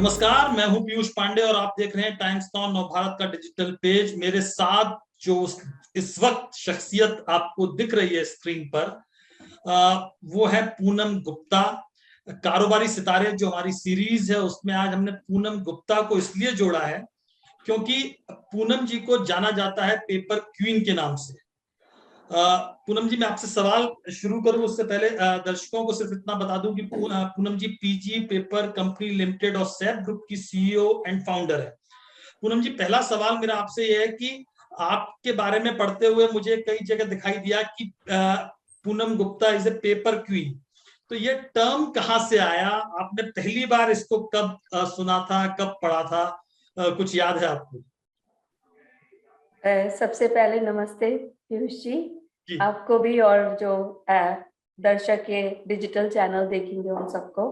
नमस्कार, मैं हूं पीयूष पांडे और आप देख रहे हैं टाइम्स नाउ नवभारत का डिजिटल पेज। मेरे साथ जो इस वक्त शख्सियत आपको दिख रही है स्क्रीन पर, वो है पूनम गुप्ता। कारोबारी सितारे जो हमारी सीरीज है उसमें आज हमने पूनम गुप्ता को इसलिए जोड़ा है क्योंकि पूनम जी को जाना जाता है पेपर क्वीन के नाम से। पूनम जी, मैं आपसे सवाल शुरू करूं उससे पहले दर्शकों को सिर्फ इतना बता दूं कि पूनम जी पीजी पेपर कंपनी लिमिटेड और सैप ग्रुप की सीईओ एंड फाउंडर है। पूनम जी, पहला सवाल मेरा आपसे यह है कि आपके बारे में पढ़ते हुए मुझे कई जगह दिखाई दिया कि Poonam Gupta is a paper queen. तो ये टर्म कहाँ से आया? आपने पहली बार इसको कब सुना था, कब पढ़ा था? कुछ याद है आपको? सबसे पहले नमस्ते पीयूष जी, जी। आपको भी और जो दर्शक ये डिजिटल चैनल देखेंगे उन सबको।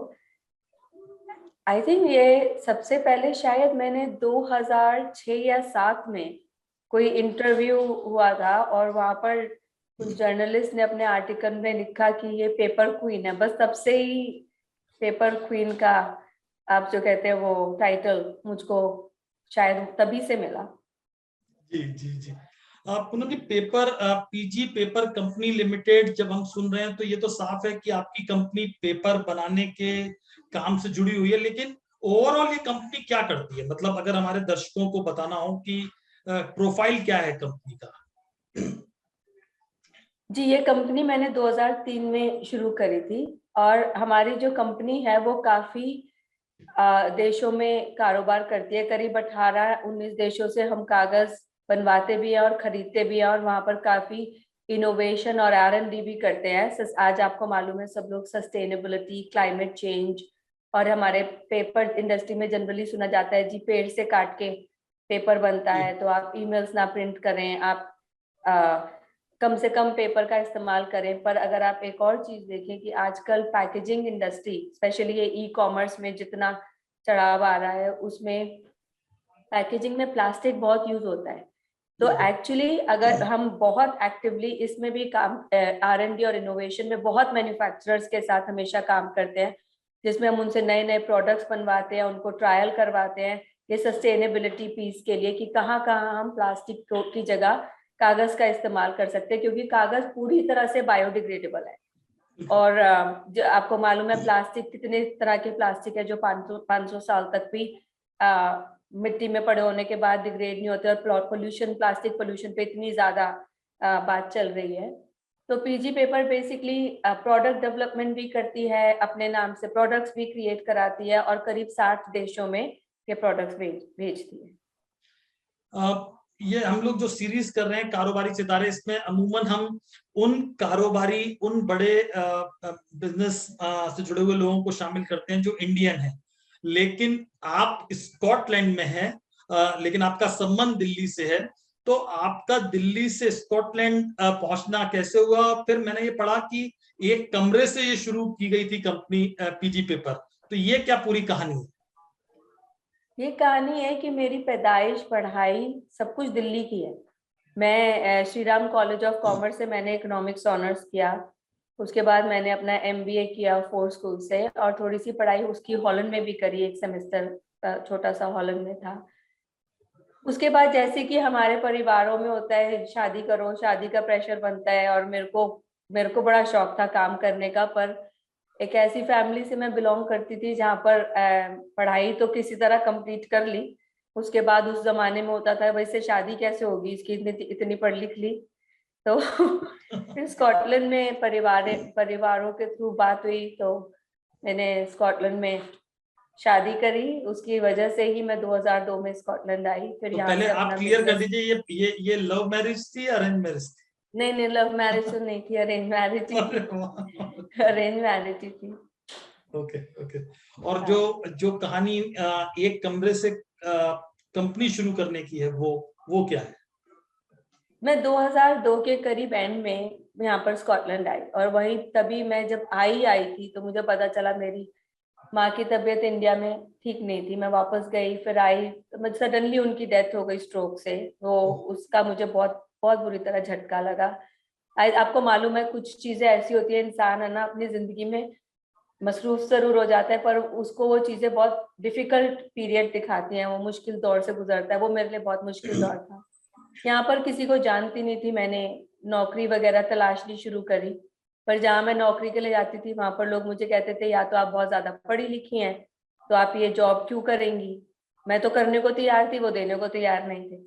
आई थिंक ये सबसे पहले शायद मैंने 2006 या 7 में कोई इंटरव्यू हुआ था और वहां पर उस जर्नलिस्ट ने अपने आर्टिकल में लिखा कि ये पेपर क्वीन है। बस तब से ही पेपर क्वीन का आप जो कहते हैं वो टाइटल मुझको शायद तभी से मिला। जी जी जी। Poonam ji, paper PG paper company limited जब हम सुन रहे हैं तो ये तो साफ है कि आपकी कंपनी पेपर बनाने के काम से जुड़ी हुई है, लेकिन ओवरऑल ये कंपनी क्या करती है? मतलब अगर हमारे दर्शकों को बताना हो कि प्रोफाइल क्या है कंपनी का। जी, ये कंपनी मैंने 2003 में शुरू करी थी और हमारी जो कंपनी है वो काफी देशों में कारोबार करती है। करीब 18-19 देशों से हम कागज बनवाते भी हैं और खरीदते भी हैं और वहां पर काफी इनोवेशन और R&D भी करते हैं। आज आपको मालूम है सब लोग सस्टेनेबिलिटी, क्लाइमेट चेंज, और हमारे पेपर इंडस्ट्री में जनरली सुना जाता है जी पेड़ से काट के पेपर बनता है, तो आप ईमेल्स ना प्रिंट करें, आप कम से कम पेपर का इस्तेमाल करें। पर अगर आप एक और चीज देखें कि आजकल पैकेजिंग इंडस्ट्री, स्पेशली ये ई-कॉमर्स में जितना चढ़ाव आ रहा है उसमें पैकेजिंग में प्लास्टिक बहुत यूज होता है। तो एक्चुअली अगर हम बहुत एक्टिवली इसमें भी काम, R&D और इनोवेशन में बहुत मैन्युफैक्चरर्स के साथ हमेशा काम करते हैं, जिसमें हम उनसे नए नए प्रोडक्ट्स बनवाते हैं, उनको ट्रायल करवाते हैं ये सस्टेनेबिलिटी पीस के लिए कि कहाँ कहाँ हम प्लास्टिक की जगह कागज का इस्तेमाल कर सकते हैं, क्योंकि कागज पूरी तरह से बायोडिग्रेडेबल है। और जो आपको मालूम है प्लास्टिक, कितने तरह के प्लास्टिक है जो 500 साल तक भी मिट्टी में पड़े होने के बाद डिग्रेड नहीं होते। और पोल्यूशन, प्लास्टिक पोल्यूशन पे इतनी ज्यादा बात चल रही है। तो PG paper basically product development भी करती है, अपने नाम से प्रोडक्ट्स भी क्रिएट कराती है और करीब 60 देशों में ये प्रोडक्ट्स भेजती है। ये हम लोग जो सीरीज कर रहे हैं कारोबारी सितारे, इसमें अमूमन हम उन कारोबारी, उन बड़े बिजनेस से जुड़े हुए लोगों को शामिल करते हैं जो इंडियन हैं। लेकिन आप स्कॉटलैंड में हैं, लेकिन आपका संबंध दिल्ली से है। तो आपका दिल्ली से स्कॉटलैंड पहुंचना कैसे हुआ? फिर मैंने ये पढ़ा कि एक कमरे से ये शुरू की गई थी कंपनी पीजी पेपर। तो ये क्या पूरी कहानी है? ये कहानी है कि मेरी पैदाइश, पढ़ाई सब कुछ दिल्ली की है। मैं Shri Ram college of commerce से मैंने इकोनॉमिक्स ऑनर्स किया। उसके बाद मैंने अपना MBA किया फोर्ड स्कूल से, और थोड़ी सी पढ़ाई उसकी हॉलैंड में भी करी, एक सेमेस्टर छोटा सा हॉलैंड में था। उसके बाद जैसे कि हमारे परिवारों में होता है, शादी करो, शादी का प्रेशर बनता है, और मेरे को बड़ा शौक था काम करने का। पर एक ऐसी फैमिली से मैं बिलोंग करती थी जहाँ पर पढ़ाई तो किसी तरह कंप्लीट कर ली। उसके बाद उस जमाने में होता था वैसे शादी कैसे होगी इसकी, इतनी इतनी पढ़ लिख ली। तो फिर स्कॉटलैंड में परिवारों के थ्रू बात हुई, तो मैंने स्कॉटलैंड में शादी करी। उसकी वजह से ही मैं 2002 में स्कॉटलैंड आई। फिर तो यहाँ पहले से आप अपना क्लियर कर बिजनेस। दीजिए, ये लव मैरिज थी या अरेंज मैरिज थी? नहीं नहीं, लव मैरिज तो नहीं थी, अरेंज मैरिज ही थी। अरे वाह! अरेंज मैरिज ही थी। Okay okay. और जो हाँ, जो कहानी एक कमरे से कंपनी शुरू करने की है, वो क्या है? मैं 2002 के करीब एंड में यहाँ पर स्कॉटलैंड आई, और वही तभी मैं जब आई थी तो मुझे पता चला मेरी माँ की तबीयत इंडिया में ठीक नहीं थी। मैं वापस गई, फिर आई तो सडनली उनकी डेथ हो गई स्ट्रोक से। वो उसका मुझे बहुत बहुत बुरी तरह झटका लगा। आपको मालूम है कुछ चीजें ऐसी होती है, इंसान है ना अपनी जिंदगी में मसरूफ जरूर हो जाता है, पर उसको वो चीजें बहुत डिफिकल्ट पीरियड दिखाती हैं, वो मुश्किल दौर से गुजरता है। वो मेरे लिए बहुत मुश्किल दौर था। यहाँ पर किसी को जानती नहीं थी, मैंने नौकरी वगैरह तलाशनी शुरू करी, पर जहाँ मैं नौकरी के लिए जाती थी वहां पर लोग मुझे कहते थे या तो आप बहुत ज्यादा पढ़ी लिखी हैं तो आप ये जॉब क्यों करेंगी। मैं तो करने को तैयार थी, वो देने को तैयार नहीं थे।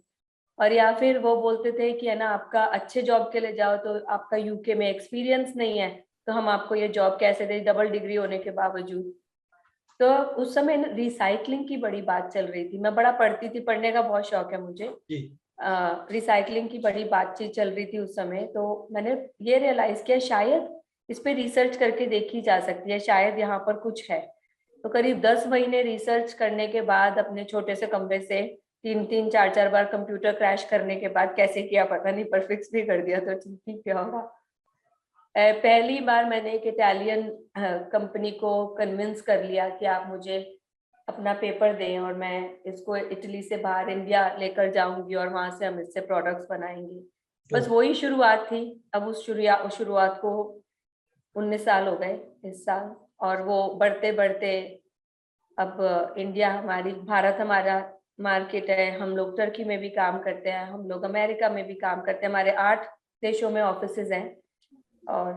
और या फिर वो बोलते थे कि है ना, आपका अच्छे जॉब के लिए जाओ तो आपका यूके में एक्सपीरियंस नहीं है, तो हम आपको ये जॉब कैसे दें डबल डिग्री होने के बावजूद। तो उस समय रिसाइकलिंग की बड़ी बात चल रही थी, मैं बड़ा पढ़ती थी, पढ़ने का बहुत शौक है मुझे। रिसाइकलिंग की बड़ी बातचीत चल रही थी उस समय, तो मैंने ये रियलाइज किया शायद इस पे रिसर्च करके देखी जा सकती है, शायद यहाँ पर कुछ है। तो करीब 10 महीने रिसर्च करने के बाद अपने छोटे से कमरे से 3-3 4-4 बार कंप्यूटर क्रैश करने के बाद, कैसे किया पता नहीं, पर फिक्स भी कर दिया तो ठीक ही क्या होगा। पहली बार मैंने एक इटालियन कंपनी को कन्विंस कर लिया कि आप मुझे अपना पेपर दें और मैं इसको इटली से बाहर इंडिया लेकर जाऊंगी और वहां से हम इससे प्रोडक्ट्स बनाएंगे। बस वही शुरुआत थी। अब उस शुरुआत को 19 साल हो गए इस साल, और वो बढ़ते बढ़ते अब इंडिया भारत हमारा मार्केट है। हम लोग टर्की में भी काम करते हैं, हम लोग अमेरिका में भी काम करते हैं, हमारे 8 देशों में ऑफिसेज हैं। और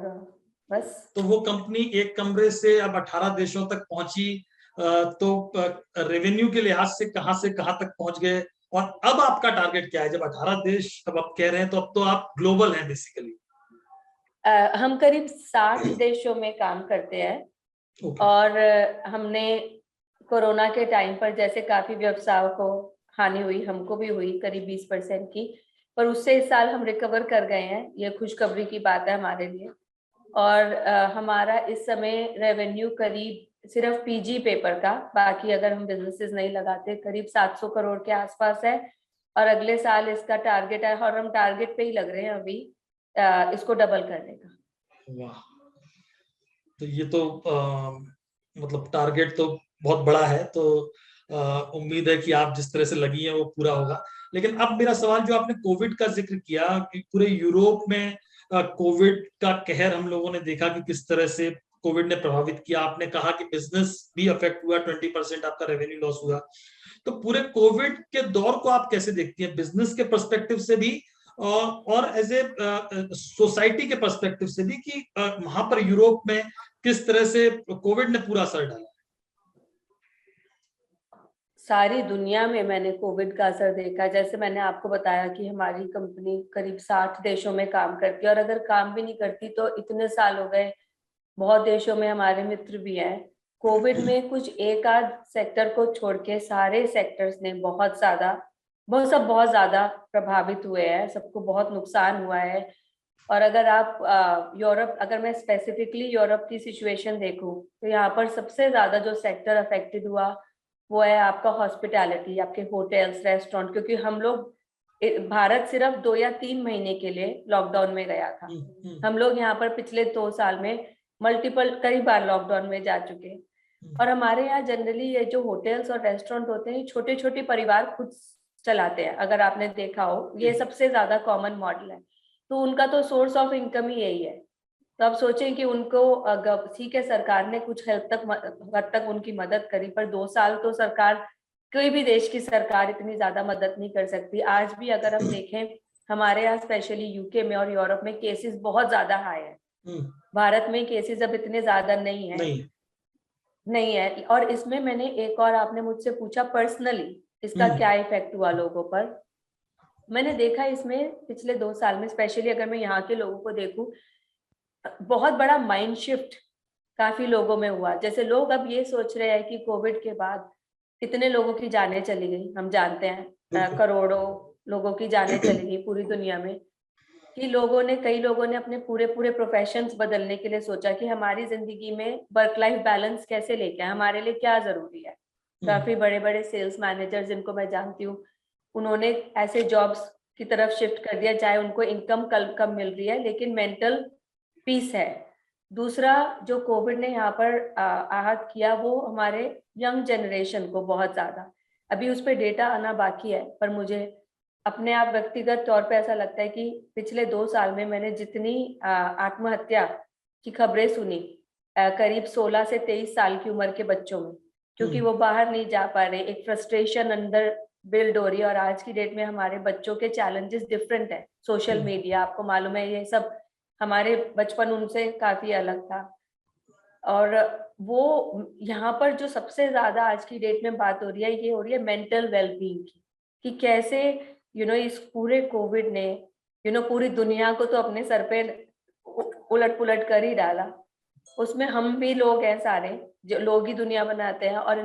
बस। तो वो कंपनी एक कमरे से अब 18 देशों तक पहुंची, तो रेवेन्यू के लिहाज से कहां तक पहुंच गए, और अब आपका टारगेट क्या है? जब 18 देश अब आप कह रहे हैं तो अब तो आप ग्लोबल हैं बेसिकली। हम करीब 60 देशों में काम करते हैं। और हमने कोरोना के टाइम पर जैसे काफी व्यवसायों को हानि हुई, हमको भी हुई करीब 20% की, पर उससे इस साल हम रिकवर कर गए हैं, ये खुशखबरी की बात है हमारे लिए। और हमारा इस समय रेवेन्यू करीब सिर्फ पीजी पेपर का, बाकी अगर हम बिजनेसेस नहीं लगाते, करीब 700 करोड़ के आसपास है। और अगले साल इसका टारगेट है, और हम टारगेट पे ही लग रहे हैं अभी इसको डबल करने का। वाह, तो ये तो मतलब टारगेट तो बहुत बड़ा है, तो उम्मीद है कि आप जिस तरह से लगी हैं वो पूरा होगा। लेकिन अब मेरा सवाल, जो आपने कोविड का जिक्र किया कि पूरे यूरोप में कोविड का कहर हम लोगों ने देखा कि किस तरह से कोविड ने प्रभावित किया। आपने कहा कि बिजनेस भी अफेक्ट हुआ, 20% आपका रेवेन्यू लॉस हुआ। तो पूरे कोविड के दौर को आप कैसे देखती हैं, बिजनेस के पर्सपेक्टिव से भी और एज ए सोसाइटी के पर्सपेक्टिव से भी, कि वहां पर यूरोप में किस तरह से कोविड ने पूरा असर डाला? सारी दुनिया में मैंने कोविड का असर देखा। जैसे मैंने आपको बताया कि हमारी कंपनी करीब 60 देशों में काम करती है, और अगर काम भी नहीं करती तो इतने साल हो गए, बहुत देशों में हमारे मित्र भी हैं। कोविड में कुछ एक आध सेक्टर को छोड़ के सारे सेक्टर्स ने बहुत ज्यादा प्रभावित हुए हैं, सबको बहुत नुकसान हुआ है। और अगर आप यूरोप, अगर मैं स्पेसिफिकली यूरोप की सिचुएशन देखूं, तो यहाँ पर सबसे ज्यादा जो सेक्टर अफेक्टेड हुआ वो है आपका हॉस्पिटैलिटी, आपके होटल्स, रेस्टोरेंट। क्योंकि हम लोग, भारत सिर्फ 2 या 3 महीने के लिए लॉकडाउन में गया था। हम लोग यहाँ पर पिछले 2 साल में कई बार लॉकडाउन में जा चुके। और हमारे यहाँ जनरली ये जो होटल्स और रेस्टोरेंट होते हैं, छोटे छोटे परिवार खुद चलाते हैं, अगर आपने देखा हो, ये सबसे ज्यादा कॉमन मॉडल है। तो उनका तो सोर्स ऑफ इनकम ही यही है। तो अब सोचें कि उनको ठीक है, सरकार ने कुछ हद तक उनकी मदद करी, पर 2 साल तो सरकार, कोई भी देश की सरकार इतनी ज्यादा मदद नहीं कर सकती। आज भी अगर हम देखें, हमारे यहाँ स्पेशली यूके में और यूरोप में केसेस बहुत ज्यादा हाई है। भारत में केसेस अब इतने ज्यादा नहीं है। और इसमें मैंने एक और, आपने मुझसे पूछा पर्सनली इसका क्या इफेक्ट हुआ लोगों पर। मैंने देखा इसमें पिछले 2 साल में, स्पेशली अगर मैं यहाँ के लोगों को देखूं, बहुत बड़ा माइंड शिफ्ट काफी लोगों में हुआ। जैसे लोग अब ये सोच रहे हैं कि कोविड के बाद कितने लोगों की जानें चली गई, हम जानते हैं करोड़ों लोगों की जानें चली गई पूरी दुनिया में। कि कई लोगों ने अपने पूरे प्रोफेशंस बदलने के लिए सोचा कि हमारी जिंदगी में वर्क लाइफ बैलेंस कैसे लेके आए, हमारे लिए क्या जरूरी है। काफी बड़े बड़े सेल्स मैनेजर जिनको मैं जानती हूँ, उन्होंने ऐसे जॉब्स की तरफ शिफ्ट कर दिया, चाहे उनको इनकम कम मिल रही है लेकिन मेंटल पीस है। दूसरा जो कोविड ने यहाँ पर आहत किया, वो हमारे यंग जनरेशन को बहुत ज्यादा, अभी उस पर डेटा आना बाकी है, पर मुझे अपने आप व्यक्तिगत तौर पे ऐसा लगता है कि पिछले 2 साल में मैंने जितनी आत्महत्या की खबरें सुनी, करीब 16 से 23 साल की उम्र के बच्चों में, क्योंकि वो बाहर नहीं जा पा रहे, एक फ्रस्ट्रेशन अंदर बिल्ड हो रही है। और आज की डेट में हमारे बच्चों के चैलेंजेस डिफरेंट है। सोशल मीडिया, आपको मालूम है, ये सब हमारे बचपन उनसे काफी अलग था। और वो यहाँ पर जो सबसे ज्यादा आज की डेट में बात हो रही है, ये हो रही है मेंटल वेलबींग की, कि कैसे इस पूरे कोविड ने पूरी दुनिया को तो अपने सर पे उलट पुलट कर ही डाला। उसमें हम भी लोग हैं, सारे जो लोग ही दुनिया बनाते हैं, और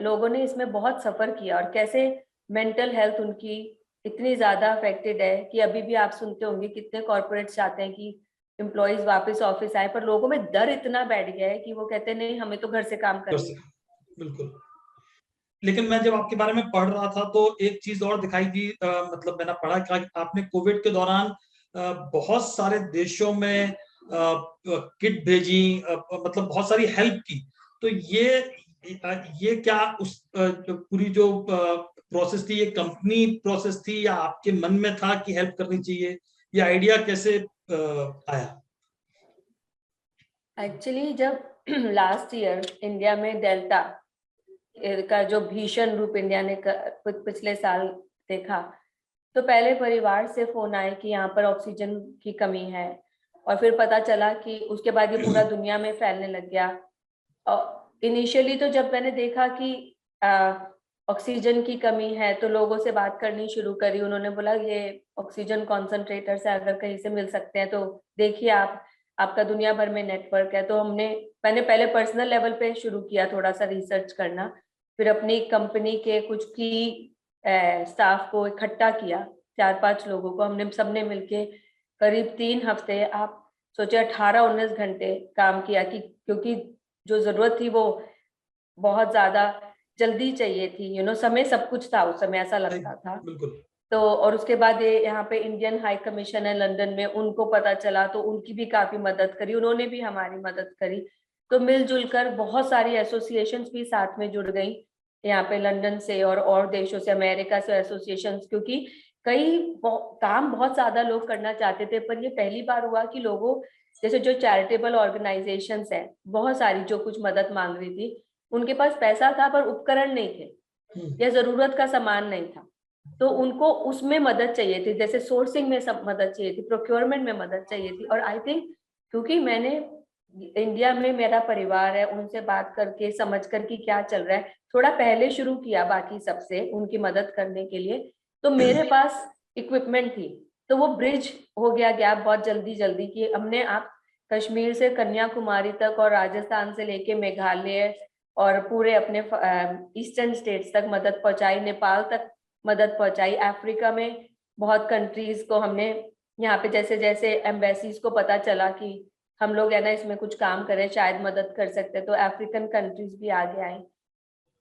लोगों ने इसमें बहुत सफर किया। और कैसे मेंटल हेल्थ उनकी इतनी ज्यादा अफेक्टेड है कि अभी भी आप सुनते होंगे कितने कॉर्पोरेट चाहते हैं कि एम्प्लॉइज वापस ऑफिस आए, पर लोगों में डर इतना बैठ गया है कि वो कहते हैं नहीं, हमें तो घर से काम करना है। बिल्कुल। लेकिन मैं जब आपके बारे में पढ़ रहा था तो एक चीज और दिखाई दी, मतलब मैंने पढ़ा कि आपने कोविड के दौरान बहुत सारे देशों में किट भेजी, मतलब बहुत सारी हेल्प की। तो ये क्या उस पूरी जो प्रोसेस थी, ये कंपनी प्रोसेस थी या आपके मन में था कि हेल्प करनी चाहिए? ये आइडिया कैसे आया? एक्चुअली जब लास्ट ईयर इंडिया में डेल्टा का जो भीषण रूप इंडिया ने पिछले साल देखा, तो पहले परिवार से फोन आए कि यहाँ पर ऑक्सीजन की कमी है, और फिर पता चला कि उसके बाद ये पूरा दुनिया में फैलने लग गया। और इनिशियली तो जब मैंने देखा कि ऑक्सीजन की कमी है, तो लोगों से बात करनी शुरू करी। उन्होंने बोला ये ऑक्सीजन कॉन्सेंट्रेटर से अगर कहीं से मिल सकते हैं तो देखिए, आपका दुनिया भर में नेटवर्क है। तो मैंने पहले पर्सनल लेवल पे शुरू किया थोड़ा सा रिसर्च करना, फिर अपनी कंपनी के कुछ की स्टाफ को इकट्ठा किया, 4-5 लोगों को हमने सबने मिलके करीब 3 हफ्ते, आप सोचे 18-19 घंटे काम किया, कि क्योंकि जो जरूरत थी वो बहुत ज्यादा जल्दी चाहिए थी। समय सब कुछ था उस समय, ऐसा लगता था। बिल्कुल। तो और उसके बाद ये यहाँ पे इंडियन हाई कमीशन है लंदन में, उनको पता चला तो उनकी भी काफी मदद करी, उन्होंने भी हमारी मदद करी। तो मिलजुल कर बहुत सारी एसोसिएशंस भी साथ में जुड़ गई यहाँ पे लंदन से और देशों से, अमेरिका से एसोसिएशंस, क्योंकि काम बहुत ज्यादा लोग करना चाहते थे। पर ये पहली बार हुआ कि लोगों जैसे जो चैरिटेबल ऑर्गेनाइजेशंस है बहुत सारी, जो कुछ मदद मांग रही थी, उनके पास पैसा था पर उपकरण नहीं थे या जरूरत का सामान नहीं था, तो उनको उसमें मदद चाहिए थी। जैसे सोर्सिंग में सब मदद चाहिए थी, प्रोक्योरमेंट में मदद चाहिए थी। और आई थिंक क्योंकि मैंने इंडिया में मेरा परिवार है, उनसे बात करके समझ कर कि क्या चल रहा है, थोड़ा पहले शुरू किया बाकी सबसे उनकी मदद करने के लिए, तो मेरे पास इक्विपमेंट थी, तो वो ब्रिज हो गया गैप बहुत जल्दी कि हमने आप कश्मीर से कन्याकुमारी तक और राजस्थान से लेके मेघालय और पूरे अपने ईस्टर्न स्टेट्स तक मदद पहुंचाई, नेपाल तक मदद पहुंचाई, अफ्रीका में बहुत कंट्रीज को हमने यहाँ पे जैसे जैसे एम्बेसीज को पता चला कि हम लोग है ना इसमें कुछ काम करें, शायद मदद कर सकते, तो अफ्रीकन कंट्रीज भी आगे आई।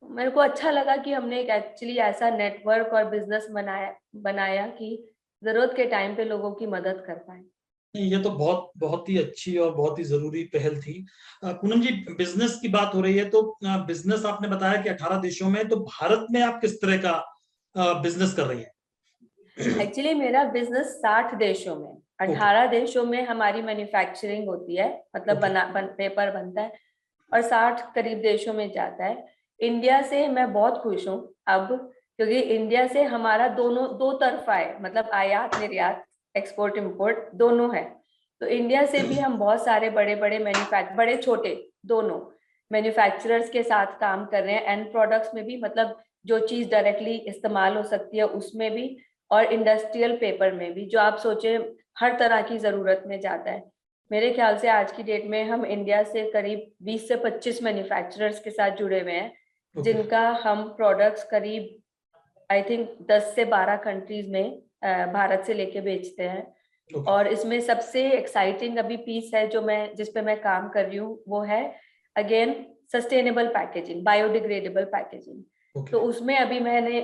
मेरे को अच्छा लगा कि हमने एक एक्चुअली ऐसा नेटवर्क और बिजनेस बनाया कि जरूरत के टाइम पे लोगों की मदद कर पाए। ये तो बहुत बहुत ही अच्छी और बहुत ही जरूरी पहल थी। पूनम जी, बिजनेस की बात हो रही है तो बिजनेस आपने बताया कि 18 देशों में, तो भारत में आप किस तरह का बिजनेस कर रही हैं? एक्चुअली मेरा बिजनेस 60 देशों में, 18 देशों में हमारी मैन्युफैक्चरिंग होती है, मतलब पेपर बनता है, और 60 करीब देशों में जाता है। इंडिया से मैं बहुत खुश हूँ अब, क्योंकि इंडिया से हमारा दो तरफा है, मतलब आयात निर्यात, एक्सपोर्ट इंपोर्ट दोनों है। तो इंडिया से भी हम बहुत सारे बड़े छोटे दोनों मैन्युफैक्चरर्स के साथ काम कर रहे हैं, एंड प्रोडक्ट्स में भी, मतलब जो चीज डायरेक्टली इस्तेमाल हो सकती है उसमें भी, और इंडस्ट्रियल पेपर में भी, जो आप सोचे हर तरह की जरूरत में जाता है। मेरे ख्याल से आज की डेट में हम इंडिया से करीब 20 से 25 मैन्युफैक्चरर्स के साथ जुड़े हुए हैं, जिनका हम प्रोडक्ट्स करीब आई थिंक 10 से 12 कंट्रीज में भारत से लेके बेचते हैं। और इसमें सबसे एक्साइटिंग अभी पीस है जो जिस पे मैं काम कर रही हूँ, वो है again sustainable packaging, biodegradable packaging. तो उसमें अभी मैंने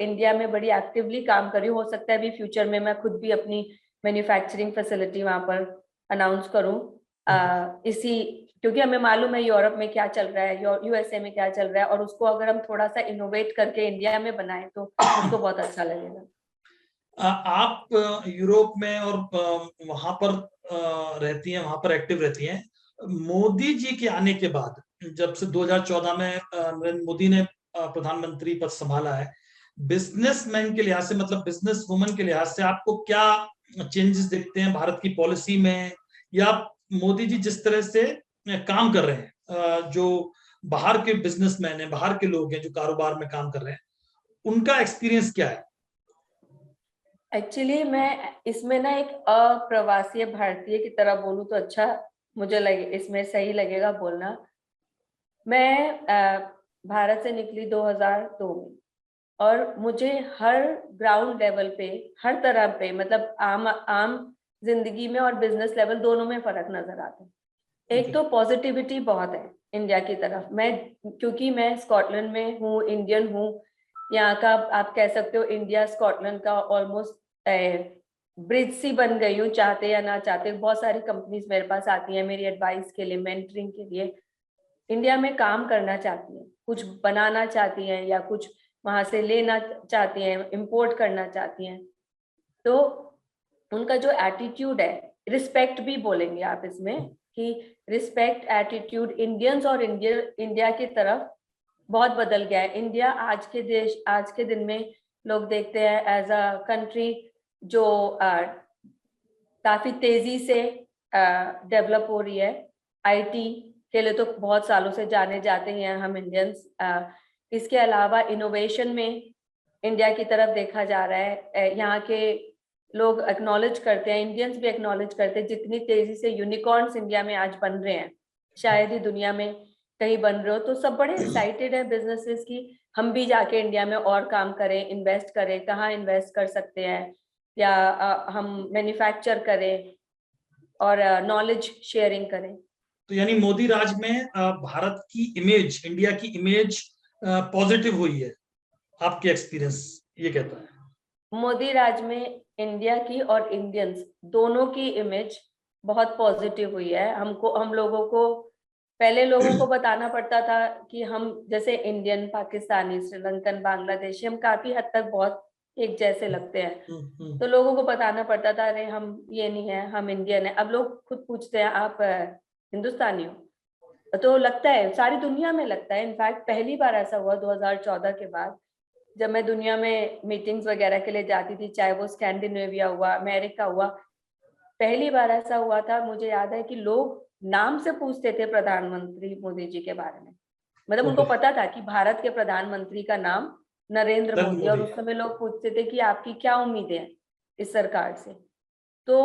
इंडिया में बड़ी एक्टिवली काम कर रही हूँ। हो सकता है अभी फ्यूचर में मैं खुद भी अपनी मैन्युफैक्चरिंग फैसिलिटी वहां पर अनाउंस करूं, क्योंकि हमें मालूम है यूरोप में क्या चल रहा है, यूएसए में क्या चल रहा है, और उसको अगर हम थोड़ा सा इनोवेट करके इंडिया में बनाएं तो उसको बहुत अच्छा लगेगा। आप यूरोप में और वहां पर रहती हैं, वहां पर एक्टिव रहती हैं, मोदी जी के आने के बाद, जब से 2014 में नरेंद्र मोदी ने प्रधानमंत्री पद संभाला है, बिजनेसमैन के लिहाज से, मतलब बिजनेस वुमन के लिहाज से आपको क्या चेंजेस दिखते हैं भारत की पॉलिसी में, या मोदी जी जिस तरह से काम कर रहे हैं, जो बाहर के बिजनेसमैन हैं, बाहर के लोग हैं जो कारोबार में काम कर रहे हैं, उनका एक्सपीरियंस क्या है? एक्चुअली मैं इसमें ना एक अप्रवासी भारतीय की तरह बोलूं तो अच्छा मुझे लगे, इसमें सही लगेगा बोलना। मैं भारत से निकली 2002 में, और मुझे हर ग्राउंड लेवल पे, हर तरह पे, मतलब आम जिंदगी में और बिजनेस लेवल दोनों में फर्क नजर आता है। एक तो पॉजिटिविटी बहुत है इंडिया की तरफ। मैं, क्योंकि मैं स्कॉटलैंड में हूँ, इंडियन हूँ, यहाँ का आप कह सकते हो इंडिया स्कॉटलैंड का ऑलमोस्ट ब्रिज सी बन गई हूँ, चाहते या ना चाहते। बहुत सारी कंपनीज मेरे पास आती हैं मेरी एडवाइस के लिए, मेंटरिंग के लिए, इंडिया में काम करना चाहती हैं, कुछ बनाना चाहती हैं या कुछ वहां से लेना चाहती हैं, इंपोर्ट करना चाहती हैं। तो उनका जो एटीट्यूड है, रिस्पेक्ट भी बोलेंगे आप इसमें, कि रिस्पेक्ट एटीट्यूड इंडियंस और इंडिया की तरफ बहुत बदल गया है। इंडिया आज के दिन में लोग देखते हैं एज अ कंट्री जो काफी तेजी से डेवलप हो रही है। आईटी के लिए तो बहुत सालों से जाने जाते हैं हम इंडियंस। इसके अलावा इनोवेशन में इंडिया की तरफ देखा जा रहा है। यहाँ के लोग एक्नॉलेज करते हैं, इंडियंस भी एक्नॉलेज करते हैं, जितनी तेजी से यूनिकॉर्न्स इंडिया में आज बन रहे हैं, शायद ही दुनिया में कहीं बन रहे हो। तो सब बड़े एक्साइटेड है बिजनेसेस की, हम भी जाके इंडिया में और काम करें, इन्वेस्ट करें, कहाँ इन्वेस्ट कर सकते हैं, या हम मैन्युफैक्चर करें और नॉलेज शेयरिंग करें। तो यानी मोदी राज में भारत की इमेज, इंडिया की इमेज पॉजिटिव हुई है, आपके एक्सपीरियंस ये कहता है? मोदी राज में इंडिया की और इंडियंस दोनों की इमेज बहुत पॉजिटिव हुई है। हम लोगों को, पहले लोगों को बताना पड़ता था कि हम जैसे इंडियन, पाकिस्तानी, श्रीलंकन, बांग्लादेशी, हम काफी हद तक बहुत एक जैसे लगते हैं। तो लोगों को बताना पड़ता था, अरे हम ये नहीं है, हम इंडियन है। अब लोग खुद पूछते हैं, आप हिंदुस्तानी हो? तो लगता है, सारी दुनिया में लगता है। इनफैक्ट पहली बार ऐसा हुआ 2014 के बाद, जब मैं दुनिया में मीटिंग्स वगैरह के लिए जाती थी, चाहे वो स्कैंडिनेविया हुआ, अमेरिका हुआ, पहली बार ऐसा हुआ था, मुझे याद है कि लोग नाम से पूछते थे प्रधानमंत्री मोदी जी के बारे में। मतलब उनको पता था कि भारत के प्रधानमंत्री का नाम नरेंद्र मोदी, और उस समय लोग पूछते थे कि आपकी क्या उम्मीदें हैं इस सरकार से। तो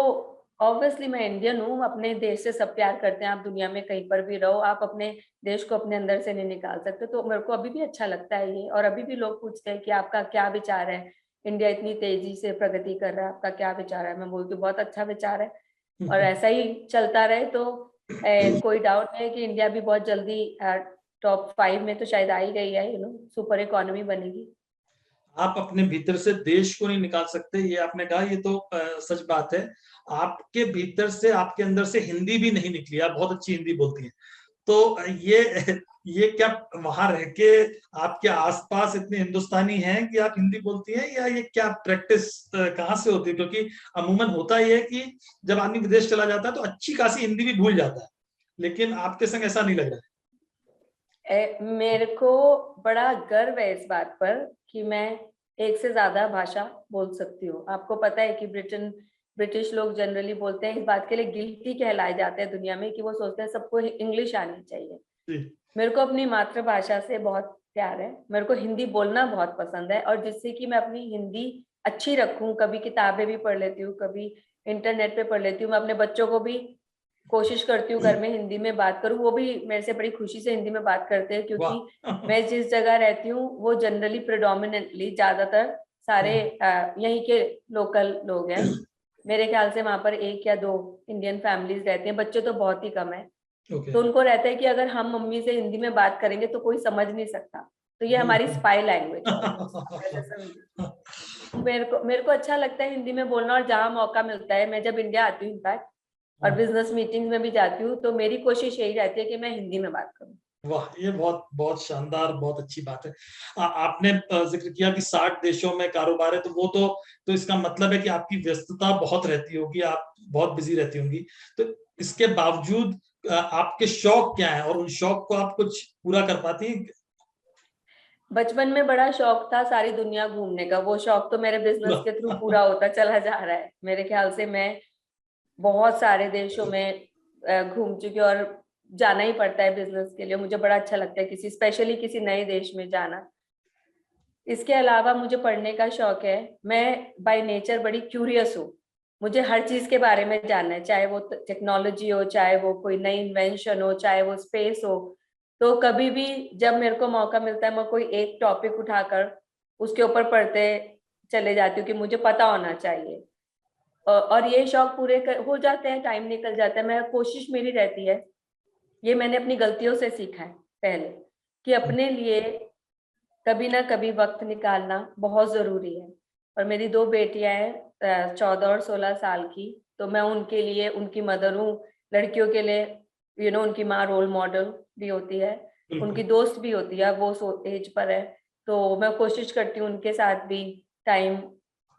ऑब्वियसली मैं इंडियन हूँ, अपने देश से सब प्यार करते हैं। आप दुनिया में कहीं पर भी रहो, आप अपने देश को अपने अंदर से नहीं निकाल सकते। तो मेरे को अभी भी अच्छा लगता है ये, और अभी भी लोग पूछते हैं कि आपका क्या विचार है, इंडिया इतनी तेजी से प्रगति कर रहा है, आपका क्या विचार है? मैं बोलती हूँ बहुत अच्छा विचार है, और ऐसा ही चलता रहे तो कोई डाउट नहीं है कि इंडिया भी बहुत जल्दी टॉप 5 में तो शायद आ ही गई है, सुपर इकोनॉमी बनेगी। आप अपने भीतर से देश को नहीं निकाल सकते, ये आपने कहा, ये तो सच बात है। आपके भीतर से, आपके अंदर से हिंदी भी नहीं निकली, आप बहुत अच्छी हिंदी बोलती हैं। तो ये क्या वहां रह के आपके आसपास इतने हिंदुस्तानी हैं कि आप हिंदी बोलती हैं, या ये क्या प्रैक्टिस कहाँ से होती है? क्योंकि अमूमन होता ही है कि जब आदमी विदेश चला जाता है तो अच्छी खासी हिंदी भी भूल जाता है, लेकिन आपके संग ऐसा नहीं लग रहा है। मेरे को बड़ा गर्व है इस बात पर कि मैं एक से ज्यादा भाषा बोल सकती हूँ। आपको पता है कि ब्रिटिश लोग जनरली बोलते हैं, इस बात के लिए गिल्टी कहलाए जाते हैं दुनिया में, कि वो सोचते हैं सबको इंग्लिश आनी चाहिए। मेरे को अपनी मातृभाषा से बहुत प्यार है, मेरे को हिंदी बोलना बहुत पसंद है, और जिससे कि मैं अपनी हिंदी अच्छी रखूं, कभी किताबें भी पढ़ लेती हूँ, कभी इंटरनेट पे पढ़ लेती हूँ। मैं अपने बच्चों को भी कोशिश करती हूँ घर में हिंदी में बात करूँ, वो भी मेरे से बड़ी खुशी से हिंदी में बात करते हैं, क्योंकि मैं जिस जगह रहती हूँ वो जनरली प्रेडोमिनेटली ज्यादातर सारे यहीं के लोकल लोग हैं। मेरे ख्याल से वहां पर 1 या 2 इंडियन फैमिलीज रहते हैं, बच्चे तो बहुत ही कम है। तो उनको रहता है कि अगर हम मम्मी से हिंदी में बात करेंगे तो कोई समझ नहीं सकता, तो ये हमारी स्पाई लैंग्वेज है। मेरे को अच्छा लगता है हिंदी में बोलना, और जहाँ मौका मिलता है, मैं जब इंडिया आती हूँ इनफैक्ट और बिजनेस मीटिंग में भी जाती हूँ, तो मेरी कोशिश यही रहती है कि मैं हिंदी में बात करूँ। वाह, ये बहुत बहुत शानदार, बहुत अच्छी बात है। आपने जिक्र किया कि 60 देशों में कारोबार है, तो वो तो इसका मतलब है कि आपकी व्यस्तता बहुत रहती होगी, आप बहुत बिजी रहती होंगी। तो इसके बावजूद आपके शौक क्या है और उन शौक को आप कुछ पूरा कर पाती हैं? बचपन में बड़ा शौक था सारी दुनिया घूमने का, वो शौक तो मेरे बिजनेस के थ्रू पूरा होता चला जा रहा है। मेरे ख्याल से मैं बहुत सारे देशों में घूम चुकी हूँ, और जाना ही पड़ता है बिजनेस के लिए। मुझे बड़ा अच्छा लगता है किसी स्पेशली किसी नए देश में जाना। इसके अलावा मुझे पढ़ने का शौक है। मैं बाय नेचर बड़ी क्यूरियस हूँ। मुझे हर चीज के बारे में जानना है, चाहे वो टेक्नोलॉजी हो, चाहे वो कोई नई इन्वेंशन हो, चाहे वो स्पेस हो। तो कभी भी जब मेरे को मौका मिलता है, मैं कोई एक टॉपिक उठाकर उसके ऊपर पढ़ते चले जाती हूँ कि मुझे पता होना चाहिए। और ये शौक पूरे हो जाते हैं, टाइम निकल जाता है। मैं कोशिश मेरी रहती है, ये मैंने अपनी गलतियों से सीखा है पहले, कि अपने लिए कभी ना कभी वक्त निकालना बहुत जरूरी है। और मेरी 2 बेटियां हैं, 14 और 16 साल की, तो मैं उनके लिए उनकी मदर हूँ। लड़कियों के लिए उनकी माँ रोल मॉडल भी होती है, उनकी दोस्त भी होती है। वो एज पर है, तो मैं कोशिश करती हूँ उनके साथ भी टाइम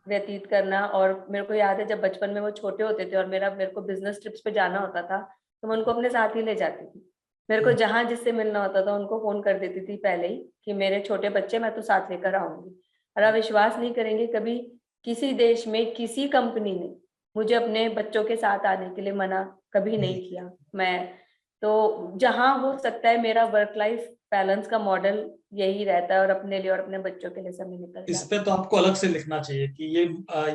व्यतीत करना। और मेरे को याद है जब बचपन में वो छोटे होते थे और मेरे को बिजनेस ट्रिप्स पे जाना होता था, तो मैं उनको अपने साथ ही ले जाती थी। मेरे को जहां जिससे मिलना होता था उनको फोन कर देती थी पहले ही कि मेरे छोटे बच्चे मैं तो साथ लेकर आऊंगी। और आप विश्वास नहीं करेंगे, कभी किसी देश में किसी कंपनी ने मुझे अपने बच्चों के साथ आने के लिए मना कभी नहीं किया। मैं तो जहां हो सकता है मेरा वर्क लाइफ बैलेंस का मॉडल यही रहता है, और अपने लिए और अपने बच्चों के लिए समय निकल इस जाता पे है। तो आपको अलग से लिखना चाहिए कि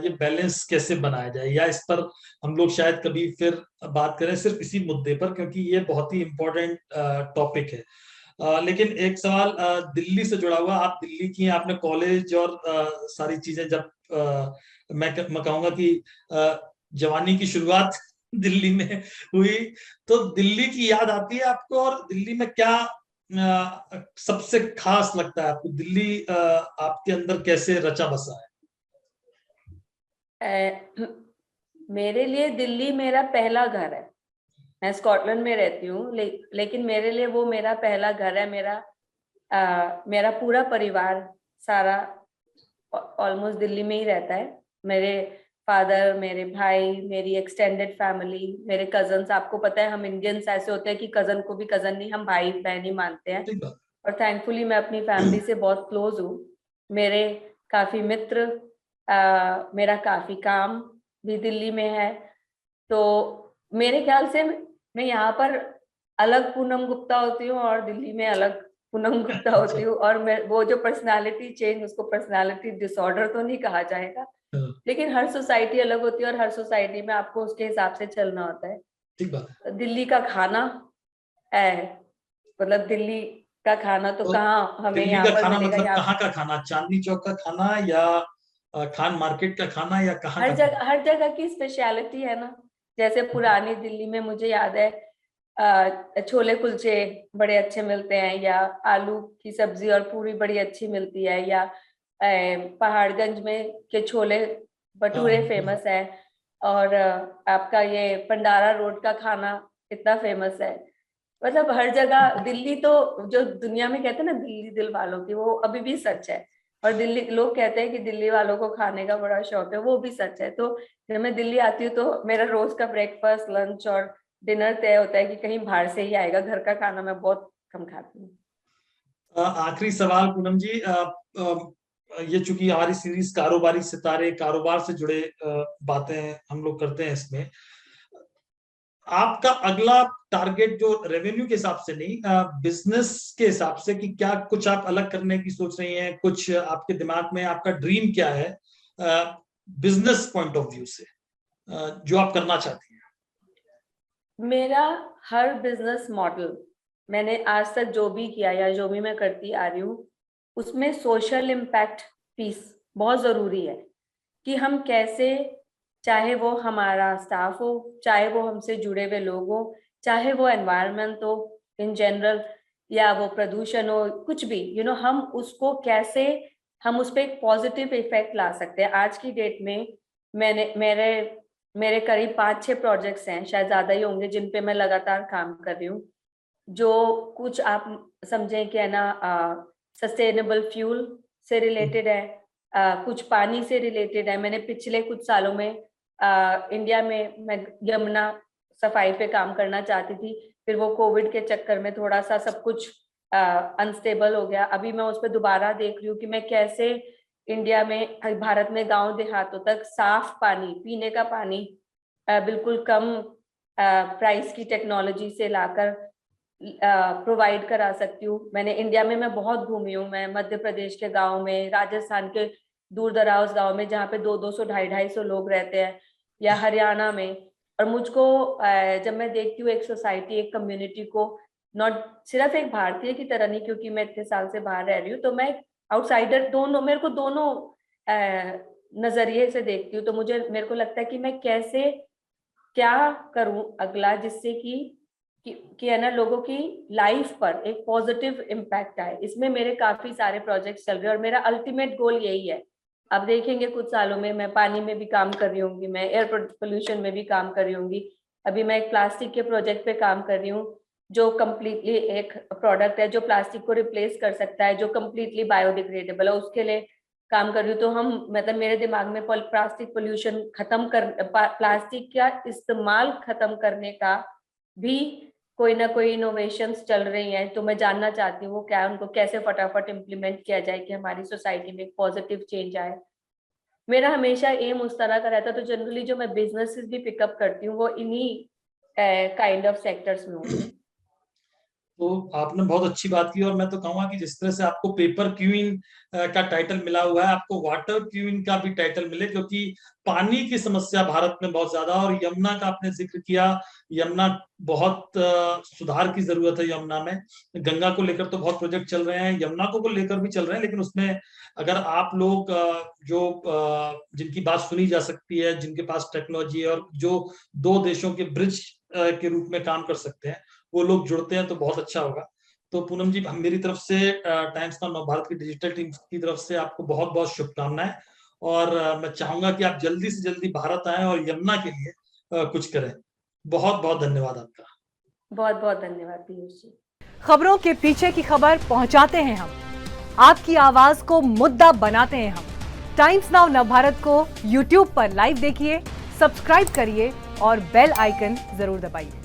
ये बैलेंस कैसे बनाया जाए, या इस पर हम लोग शायद कभी फिर बात करें सिर्फ इसी मुद्दे पर, क्योंकि ये बहुत ही इम्पोर्टेंट टॉपिक है। लेकिन एक सवाल दिल्ली से जुड़ा हुआ। आप दिल्ली की हैं, आपने कॉलेज और सारी चीजें जब मैं कहूंगा कि जवानी की शुरुआत दिल्ली में हुई, तो दिल्ली की याद आती है आपको? और दिल्ली में क्या सबसे खास लगता है आपको? दिल्ली आपके अंदर कैसे रचा बसा है? मेरे लिए दिल्ली मेरा पहला घर है। मैं स्कॉटलैंड में रहती हूँ, लेकिन मेरे लिए वो मेरा पहला घर है। मेरा पूरा परिवार सारा ऑलमोस्ट दिल्ली में ही रहता है। मेरे फादर, मेरे भाई, मेरी एक्सटेंडेड फैमिली, मेरे कजन्स। आपको पता है हम इंडियंस ऐसे होते हैं कि कजन को भी कजन नहीं, हम भाई बहन ही मानते हैं। ठीक बात। और थैंकफुली मैं अपनी फैमिली से बहुत क्लोज हूँ। मेरे काफी मित्र, मेरा काफी काम भी दिल्ली में है। तो मेरे ख्याल से मैं यहाँ पर अलग पूनम गुप्ता होती हूँ और दिल्ली में अलग पूनम गुप्ता अच्छा। होती हूँ। और मैं वो जो पर्सनालिटी चेंज, उसको पर्सनालिटी डिसऑर्डर तो नहीं कहा जाएगा, हाँ, लेकिन हर सोसाइटी अलग होती है और हर सोसाइटी में आपको उसके हिसाब से चलना होता है। ठीक बात है। दिल्ली का खाना है, मतलब दिल्ली का खाना तो तो कहाँ हमें दिल्ली यहाँ का पर खाना मिलेगा। मतलब यहाँ कहाँ का खाना? चांदनी चौक का खाना, या खान मार्केट का खाना, या कहाँ का खाना? हर जगह की स्पेशलिटी है ना। जैसे पुरानी दिल्ली में मुझे याद है छोले कुलचे बड़े अच्छे मिलते हैं, या आलू की सब्जी और पूरी बड़ी अच्छी मिलती है, या पहाड़गंज में के छोले भटूरे हाँ, फेमस है। और आपका ये पंडारा रोड का खाना कितना फेमस है। मतलब हर जगह दिल्ली तो, जो दुनिया में कहते हैं ना दिल्ली दिल वालों की, वो अभी भी सच है। और दिल्ली लोग कहते हैं कि दिल्ली वालों को खाने का बड़ा शौक है, वो भी सच है। तो जब मैं दिल्ली आती हूँ तो मेरा रोज का ब्रेकफास्ट, लंच और डिनर तय होता है कि कहीं बाहर से ही आएगा। घर का खाना मैं बहुत कम खाती हूँ। आखिरी सवाल पूनम जी, ये चूंकि हमारी सीरीज कारोबारी सितारे, कारोबार से जुड़े बातें हम लोग करते हैं इसमें, आपका अगला टारगेट जो रेवेन्यू के हिसाब से नहीं, बिजनेस के हिसाब से, कि क्या कुछ आप अलग करने की सोच रही हैं? कुछ आपके दिमाग में आपका ड्रीम क्या है बिजनेस पॉइंट ऑफ व्यू से, जो आप करना चाहती हैं? मेरा हर बिजनेस मॉडल, मैंने आज तक जो भी किया या जो भी मैं करती आ रही हूँ, उसमें सोशल इम्पैक्ट पीस बहुत जरूरी है। कि हम कैसे, चाहे वो हमारा स्टाफ हो, चाहे वो हमसे जुड़े हुए लोग हो, चाहे वो एनवायरनमेंट हो इन जनरल, या वो प्रदूषण हो, कुछ भी हम उसको कैसे, हम उस पर एक पॉजिटिव इफेक्ट ला सकते हैं। आज की डेट में मैंने मेरे मेरे करीब 5-6 प्रोजेक्ट्स हैं, शायद ज्यादा ही होंगे, जिन पे मैं लगातार काम कर रही हूँ। जो कुछ आप समझें कि है ना, सस्टेनेबल फ्यूल से रिलेटेड है, कुछ पानी से रिलेटेड है। मैंने पिछले कुछ सालों में इंडिया में मैं यमुना सफाई पे काम करना चाहती थी, फिर वो कोविड के चक्कर में थोड़ा सा सब कुछ अनस्टेबल हो गया। अभी मैं उस पर दोबारा देख रही हूँ कि मैं कैसे इंडिया में, भारत में गांव देहातों तक साफ पानी, पीने का पानी बिल्कुल कम प्राइस की टेक्नोलॉजी से लाकर प्रोवाइड करा सकती हूँ। मैंने इंडिया में मैं बहुत घूमी हूँ, मैं मध्य प्रदेश के गाँव में, राजस्थान के दूर दराज गाँव में जहाँ पे 200-200, 250-250 लोग रहते हैं, या हरियाणा में। और मुझको जब मैं देखती हूँ एक सोसाइटी, एक कम्युनिटी को, नॉट सिर्फ एक भारतीय की तरह नहीं, क्योंकि मैं इतने साल से बाहर रह रही हूँ, तो मैं आउटसाइडर दोनों, मेरे को दोनों नजरिए से देखती हूँ। तो मेरे को लगता है कि मैं कैसे क्या करूं अगला, जिससे कि है ना, लोगों की लाइफ पर एक पॉजिटिव इम्पैक्ट आए। इसमें मेरे काफी सारे प्रोजेक्ट्स चल रहे हैं और मेरा अल्टीमेट गोल यही है। अब देखेंगे कुछ सालों में मैं पानी में भी काम कर रही होंगी, मैं एयर पोल्यूशन में भी काम कर रही होंगी। अभी मैं एक प्लास्टिक के प्रोजेक्ट पे काम कर रही हूँ, जो कम्प्लीटली एक प्रोडक्ट है जो प्लास्टिक को रिप्लेस कर सकता है, जो कम्प्लीटली बायोडिग्रेडेबल है, उसके लिए काम कर रही हूँ। तो हम, मतलब मेरे दिमाग में प्लास्टिक पोल्यूशन खत्म कर, प्लास्टिक का इस्तेमाल खत्म करने का भी कोई ना कोई इनोवेशंस चल रही हैं। तो मैं जानना चाहती हूँ वो क्या है, उनको कैसे फटाफट इम्प्लीमेंट किया जाए कि हमारी सोसाइटी में एक पॉजिटिव चेंज आए। मेरा हमेशा एम उस तरह का रहता है। तो जनरली जो मैं बिजनेसेस भी पिकअप करती हूँ वो इन्हीं काइंड ऑफ सेक्टर्स में होते हैं। तो आपने बहुत अच्छी बात की, और मैं तो कहूंगा कि जिस तरह से आपको पेपर क्वीन का टाइटल मिला हुआ है, आपको वाटर क्वीन का भी टाइटल मिले, क्योंकि पानी की समस्या भारत में बहुत ज्यादा। और यमुना का आपने जिक्र किया, यमुना बहुत सुधार की जरूरत है यमुना में। गंगा को लेकर तो बहुत प्रोजेक्ट चल रहे हैं, यमुना को लेकर भी चल रहे हैं, लेकिन उसमें अगर आप लोग जिनकी बात सुनी जा सकती है, जिनके पास टेक्नोलॉजी है, और जो दो देशों के ब्रिज के रूप में काम कर सकते हैं, वो लोग जुड़ते हैं तो बहुत अच्छा होगा। तो पूनम जी, मेरी तरफ से टाइम्स नाउ नवभारत की डिजिटल टीम की तरफ से आपको बहुत बहुत शुभकामनाएं। और मैं चाहूंगा कि आप जल्दी से जल्दी भारत आएं और यमुना के लिए कुछ करें। बहुत बहुत धन्यवाद आपका। बहुत बहुत धन्यवाद पीयूष जी। खबरों के पीछे की खबर पहुंचाते हैं हम, आपकी आवाज को मुद्दा बनाते हैं हम। टाइम्स नाउ नवभारत को यूट्यूब पर लाइव देखिए, सब्सक्राइब करिए और बेल आइकन जरूर दबाइए।